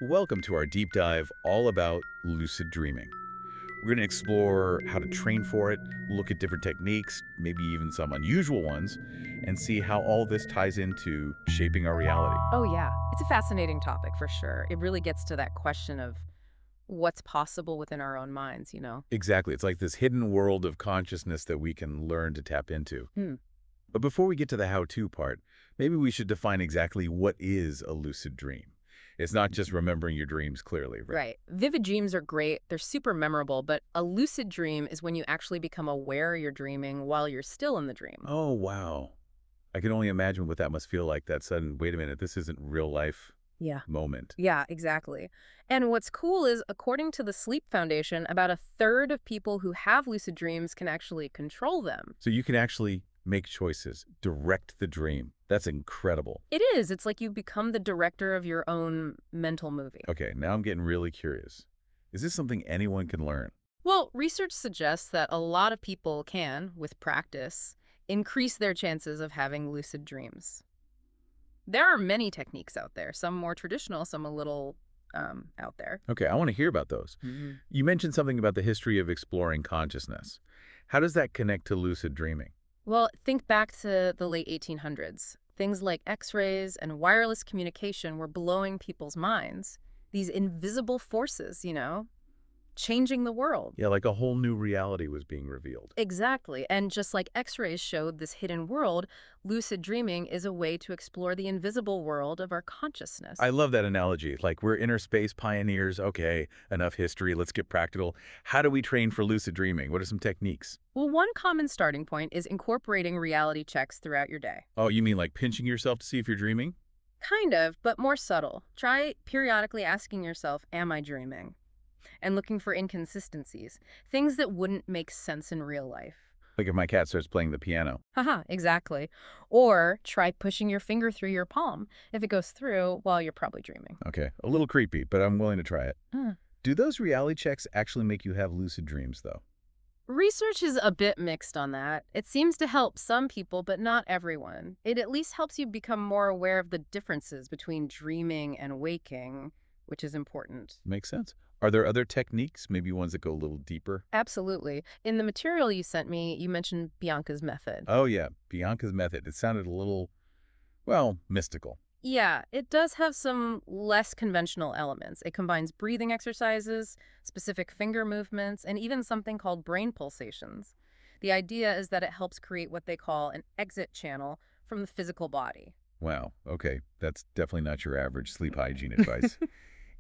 Welcome to our deep dive all about lucid dreaming. We're going to explore how to train for it, look at different techniques, maybe even some unusual ones, and see how all this ties into shaping our reality. Oh, yeah. It's a fascinating topic for sure. It really gets to that question of what's possible within our own minds. Exactly. It's like this hidden world of consciousness that we can learn to tap into. Hmm. But before we get to the how-to part, maybe we should define exactly what is a lucid dream. It's not just remembering your dreams clearly, right? Right. Vivid dreams are great. They're super memorable, but a lucid dream is when you actually become aware you're dreaming while you're still in the dream. Oh, wow. I can only imagine what that must feel like, that sudden, wait a minute, this isn't real life Yeah. moment. Yeah, exactly. And what's cool is, according to the Sleep Foundation, about a third of people who have lucid dreams can actually control them. So you can actually make choices, direct the dream. That's incredible. It is. It's like you become the director of your own mental movie. Okay, now I'm getting really curious. Is this something anyone can learn? Well, research suggests that a lot of people can, with practice, increase their chances of having lucid dreams. There are many techniques out there, some more traditional, some a little out there. Okay, I want to hear about those. Mhm. You mentioned something about the history of exploring consciousness. How does that connect to lucid dreaming? Well, think back to the late 1800s. Things like X-rays and wireless communication were blowing people's minds. These invisible forces, changing the world. Yeah, like a whole new reality was being revealed. Exactly. And just like X-rays showed this hidden world, lucid dreaming is a way to explore the invisible world of our I consciousness. love that analogy. Like we're inner space pioneers. Okay, enough history. Let's get practical. How do we train for lucid dreaming? What are some techniques? Well, one common starting point is incorporating reality checks throughout your day. Oh, you mean like pinching yourself to see if you're dreaming? Kind of, but more subtle. Try periodically asking yourself, am I dreaming? And looking for inconsistencies, things that wouldn't make sense in real life. Like if my cat starts playing the piano. Haha, exactly. Or try pushing your finger through your palm. If it goes through, well, you're probably dreaming. Okay, a little creepy, but I'm willing to try it. Hmm. Do those reality checks actually make you have lucid dreams, though? Research is a bit mixed on that. It seems to help some people, but not everyone. It at least helps you become more aware of the differences between dreaming and waking, which is important. Makes sense. Are there other techniques, maybe ones that go a little deeper? Absolutely. In the material you sent me, you mentioned Bianca's method. Oh, yeah, Bianca's method. It sounded a little, well, mystical. Yeah, it does have some less conventional elements. It combines breathing exercises, specific finger movements, and even something called brain pulsations. The idea is that it helps create what they call an exit channel from the physical body. Wow, okay, that's definitely not your average sleep hygiene advice.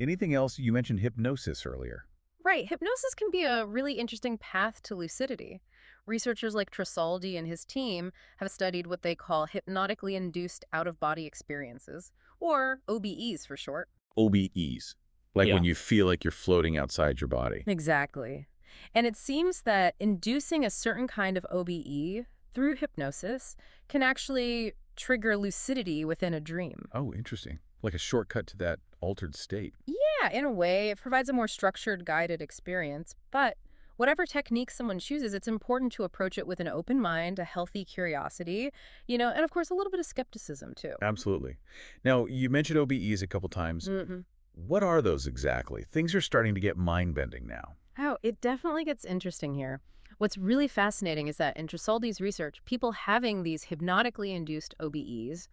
Anything else? You mentioned hypnosis earlier. Right, hypnosis can be a really interesting path to lucidity. Researchers like Trasaldi and his team have studied what they call hypnotically induced out-of-body experiences, or OBEs for short. OBEs, like when Yeah. you feel like you're floating outside your body. Exactly. And it seems that inducing a certain kind of OBE through hypnosis can actually trigger lucidity within a dream. Oh, interesting. Like a shortcut to that altered state. Yeah, in a way, it provides a more structured, guided experience. But whatever technique someone chooses, it's important to approach it with an open mind, a healthy curiosity, and of course, a little bit of skepticism too. Absolutely. Now, you mentioned OBEs a couple times. hmm What are those exactly? Things are starting to get mind-bending now. Oh, it definitely gets interesting here. What's really fascinating is that in Trasoldi's research, people having these hypnotically induced OBEs,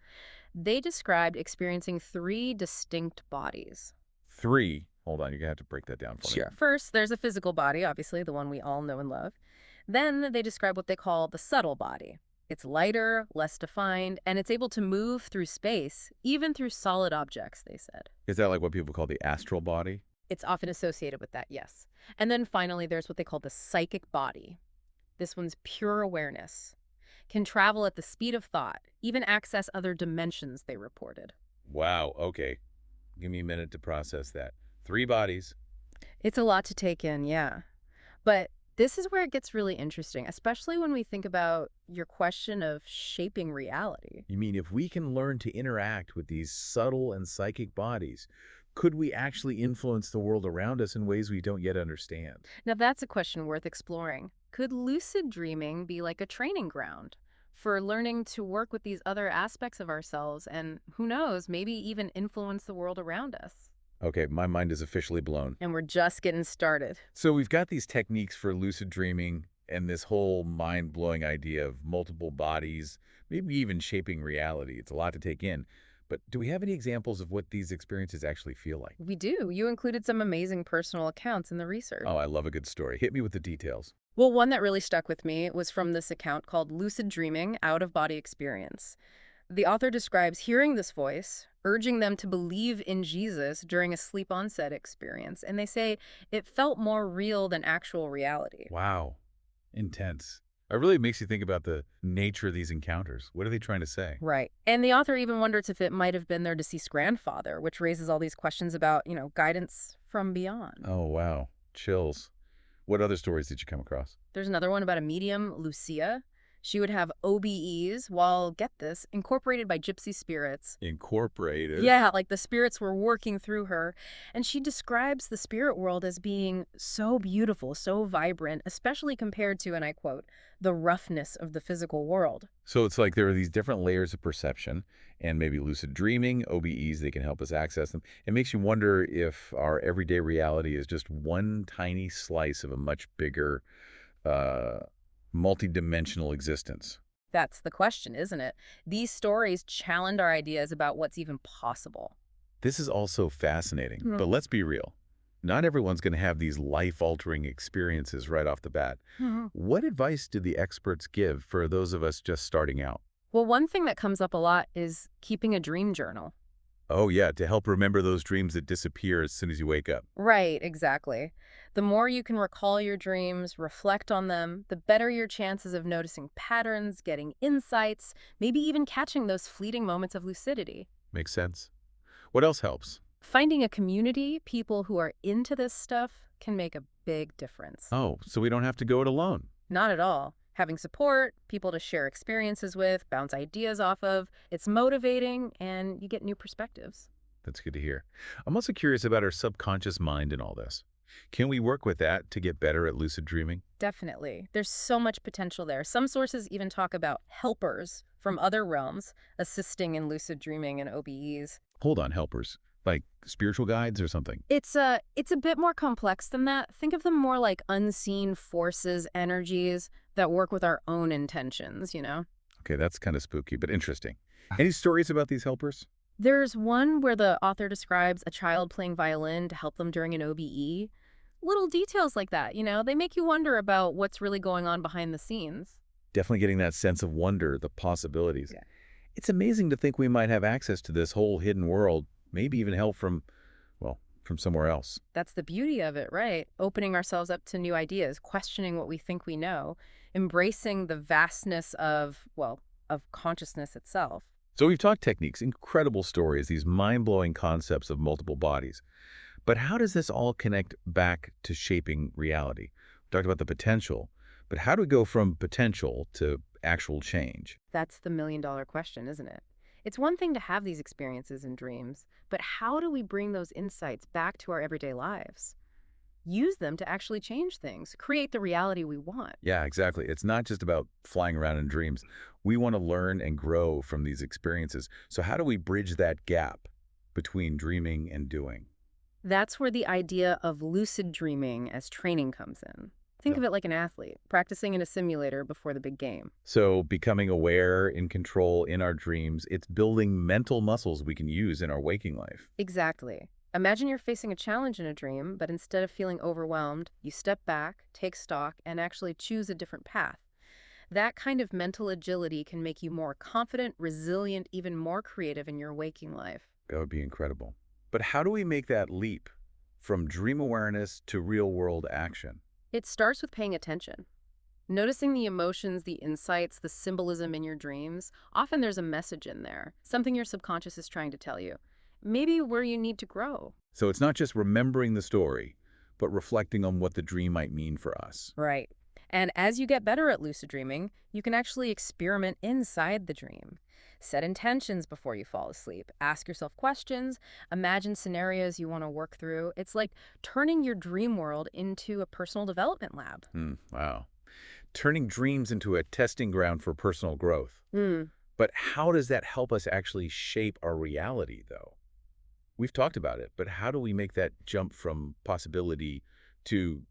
they described experiencing three distinct bodies. Three. Hold on, you're going to have to break that down for me. Sure. First, there's a physical body, obviously, the one we all know and love. Then they describe what they call the subtle body. It's lighter, less defined, and it's able to move through space, even through solid objects, they said. Is that like what people call the astral body? It's often associated with that, yes. And then finally, there's what they call the psychic body. This one's pure awareness. Can travel at the speed of thought, even access other dimensions, they reported. Wow, okay. Give me a minute to process that. Three bodies. It's a lot to take in, yeah. But this is where it gets really interesting, especially when we think about your question of shaping reality. You mean if we can learn to interact with these subtle and psychic bodies, could we actually influence the world around us in ways we don't yet understand? Now, that's a question worth exploring. Could lucid dreaming be like a training ground for learning to work with these other aspects of ourselves and, who knows, maybe even influence the world around us? Okay, my mind is officially blown. And we're just getting started. So we've got these techniques for lucid dreaming and this whole mind-blowing idea of multiple bodies, maybe even shaping reality. It's a lot to take in. But do we have any examples of what these experiences actually feel like? We do. You included some amazing personal accounts in the research. Oh, I love a good story. Hit me with the details. Well, one that really stuck with me was from this account called Lucid Dreaming Out of Body Experience. The author describes hearing this voice, urging them to believe in Jesus during a sleep onset experience. And they say it felt more real than actual reality. Wow. Intense. It really makes you think about the nature of these encounters. What are they trying to say? Right. And the author even wonders if it might have been their deceased grandfather, which raises all these questions about, guidance from beyond. Oh, wow. Chills. What other stories did you come across? There's another one about a medium, Lucia. She would have OBEs while, get this, incorporated by gypsy spirits. Incorporated. Yeah, like the spirits were working through her. And she describes the spirit world as being so beautiful, so vibrant, especially compared to, and I quote, the roughness of the physical world. So it's like there are these different layers of perception and maybe lucid dreaming, OBEs, they can help us access them. It makes you wonder if our everyday reality is just one tiny slice of a much bigger, uh, multidimensional existence. That's the question, isn't it? These stories challenge our ideas about what's even possible. This is also fascinating, but let's be real. Not everyone's going to have these life-altering experiences right off the bat. Mhm. What advice do the experts give for those of us just starting out? Well, one thing that comes up a lot is keeping a dream journal. Oh, yeah, to help remember those dreams that disappear as soon as you wake up. Right, exactly. The more you can recall your dreams, reflect on them, the better your chances of noticing patterns, getting insights, maybe even catching those fleeting moments of lucidity. Makes sense. What else helps? Finding a community, people who are into this stuff, can make a big difference. Oh, so we don't have to go it alone. Not at all. Having support, people to share experiences with, bounce ideas off of, it's motivating and you get new perspectives. That's good to hear. I'm also curious about our subconscious mind in all this. Can we work with that to get better at lucid dreaming? Definitely. There's so much potential there. Some sources even talk about helpers from other realms assisting in lucid dreaming and OBEs. Hold on, helpers. Like spiritual guides or something? It's a bit more complex than that. Think of them more like unseen forces, energies that work with our own intentions. Okay, that's kind of spooky, but interesting. Any stories about these helpers? There's one where the author describes a child playing violin to help them during an OBE. Little details like that, they make you wonder about what's really going on behind the scenes. Definitely getting that sense of wonder, the possibilities. Yeah. It's amazing to think we might have access to this whole hidden world, maybe even help from, well, from somewhere else. That's the beauty of it, right? Opening ourselves up to new ideas, questioning what we think we know, embracing the vastness of consciousness itself. So we've talked techniques, incredible stories, these mind-blowing concepts of multiple bodies. But how does this all connect back to shaping reality? We talked about the potential, but how do we go from potential to actual change? That's the million-dollar question, isn't it? It's one thing to have these experiences and dreams, but how do we bring those insights back to our everyday lives? Use them to actually change things, create the reality we want. Yeah, exactly. It's not just about flying around in dreams. We want to learn and grow from these experiences. So how do we bridge that gap between dreaming and doing? That's where the idea of lucid dreaming as training comes in. Think Yeah. of it like an athlete, practicing in a simulator before the big game. So becoming aware, in control in our dreams, it's building mental muscles we can use in our waking life. Exactly. Imagine you're facing a challenge in a dream, but instead of feeling overwhelmed, you step back, take stock, and actually choose a different path. That kind of mental agility can make you more confident, resilient, even more creative in your waking life. That would be incredible. But how do we make that leap from dream awareness to real-world action? It starts with paying attention. Noticing the emotions, the insights, the symbolism in your dreams. Often there's a message in there, something your subconscious is trying to tell you. Maybe where you need to grow. So it's not just remembering the story, but reflecting on what the dream might mean for us. Right. And as you get better at lucid dreaming, you can actually experiment inside the dream. Set intentions before you fall asleep. Ask yourself questions. Imagine scenarios you want to work through. It's like turning your dream world into a personal development lab. Wow. Turning dreams into a testing ground for personal growth. Hmm. But how does that help us actually shape our reality, though? We've talked about it, but how do we make that jump from possibility to,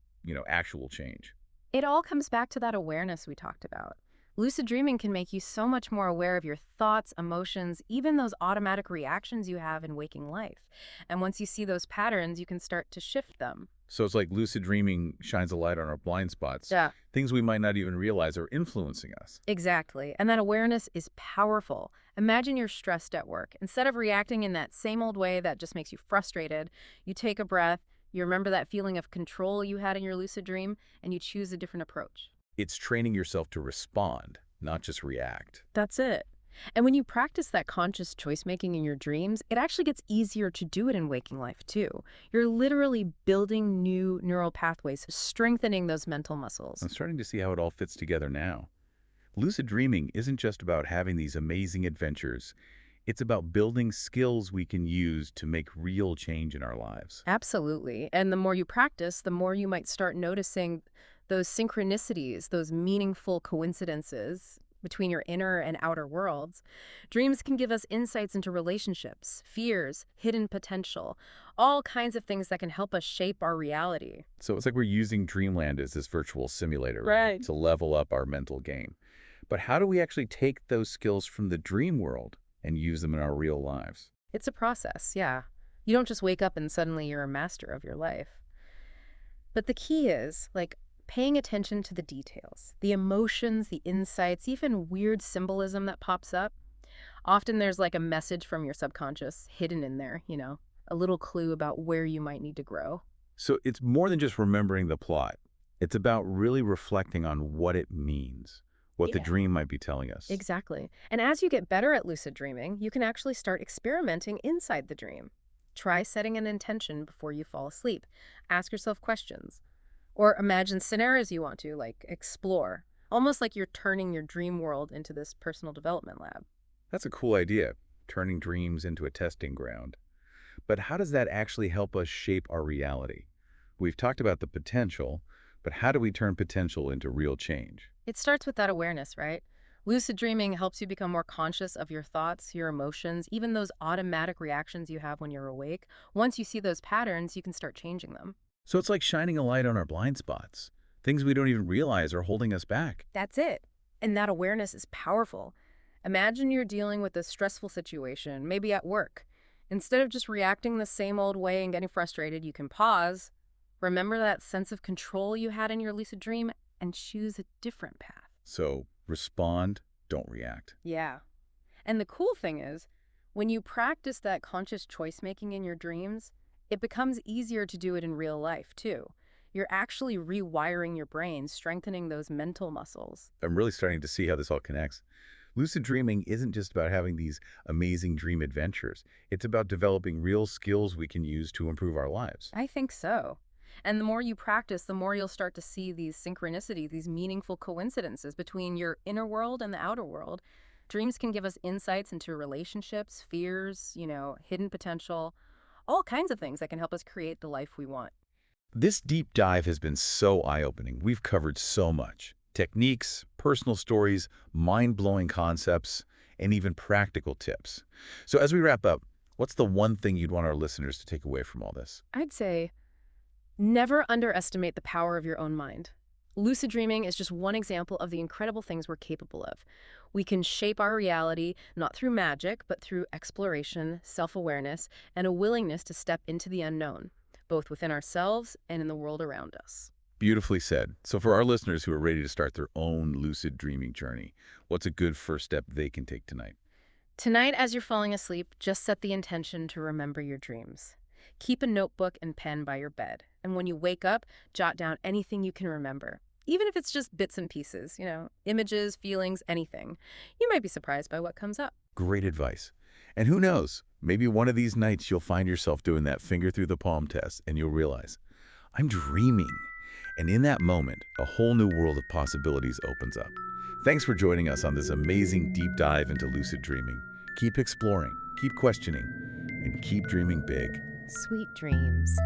actual change? It all comes back to that awareness we talked about. Lucid dreaming can make you so much more aware of your thoughts, emotions, even those automatic reactions you have in waking life. And once you see those patterns, you can start to shift them. So it's like lucid dreaming shines a light on our blind spots, Yeah. things we might not even realize are influencing us. Exactly. And that awareness is powerful. Imagine you're stressed at work. Instead of reacting in that same old way that just makes you frustrated, you take a breath, you remember that feeling of control you had in your lucid dream, and you choose a different approach. It's training yourself to respond, not just react. That's it. And when you practice that conscious choice making in your dreams, it actually gets easier to do it in waking life too. You're literally building new neural pathways, strengthening those mental muscles. I'm starting to see how it all fits together now. Lucid dreaming isn't just about having these amazing adventures. It's about building skills we can use to make real change in our lives. Absolutely. And the more you practice, the more you might start noticing those synchronicities, those meaningful coincidences between your inner and outer worlds. Dreams can give us insights into relationships, fears, hidden potential, all kinds of things that can help us shape our reality. So it's like we're using Dreamland as this virtual simulator, right, Right. to level up our mental game. But how do we actually take those skills from the dream world and use them in our real lives? It's a process, yeah. You don't just wake up and suddenly you're a master of your life. But the key is, paying attention to the details, the emotions, the insights, even weird symbolism that pops up. Often there's like a message from your subconscious hidden in there, a little clue about where you might need to grow. So it's more than just remembering the plot. It's about really reflecting on what it means, what the Yeah. dream might be telling us. Exactly. And as you get better at lucid dreaming, you can actually start experimenting inside the dream. Try setting an intention before you fall asleep. Ask yourself questions. Or imagine scenarios you want to, like explore. Almost like you're turning your dream world into this personal development lab. That's a cool idea, turning dreams into a testing ground. But how does that actually help us shape our reality? We've talked about the potential, but how do we turn potential into real change? It starts with that awareness, right? Lucid dreaming helps you become more conscious of your thoughts, your emotions, even those automatic reactions you have when you're awake. Once you see those patterns, you can start changing them. So it's like shining a light on our blind spots, things we don't even realize are holding us back. That's it. And that awareness is powerful. Imagine you're dealing with a stressful situation, maybe at work. Instead of just reacting the same old way and getting frustrated, you can pause, remember that sense of control you had in your lucid dream, and choose a different path. So respond, don't react. Yeah. And the cool thing is, when you practice that conscious choice making in your dreams, it becomes easier to do it in real life, too. You're actually rewiring your brain, strengthening those mental muscles. I'm really starting to see how this all connects. Lucid dreaming isn't just about having these amazing dream adventures. It's about developing real skills we can use to improve our lives. I think so. And the more you practice, the more you'll start to see these synchronicities, these meaningful coincidences between your inner world and the outer world. Dreams can give us insights into relationships, fears, hidden potential, all kinds of things that can help us create the life we want. This deep dive has been so eye-opening. We've covered so much. Techniques, personal stories, mind-blowing concepts, and even practical tips. So as we wrap up, what's the one thing you'd want our listeners to take away from all this? I'd say never underestimate the power of your own mind. Lucid dreaming is just one example of the incredible things we're capable of. We can shape our reality not through magic, but through exploration, self-awareness, and a willingness to step into the unknown, both within ourselves and in the world around us. Beautifully said. So for our listeners who are ready to start their own lucid dreaming journey, what's a good first step they can take tonight? Tonight, as you're falling asleep, just set the intention to remember your dreams. Keep a notebook and pen by your bed, and when you wake up, jot down anything you can remember. Even if it's just bits and pieces, images, feelings, anything. You might be surprised by what comes up. Great advice. And who knows, maybe one of these nights you'll find yourself doing that finger through the palm test and you'll realize, I'm dreaming. And in that moment, a whole new world of possibilities opens up. Thanks for joining us on this amazing deep dive into lucid dreaming. Keep exploring, keep questioning, and keep dreaming big. Sweet dreams.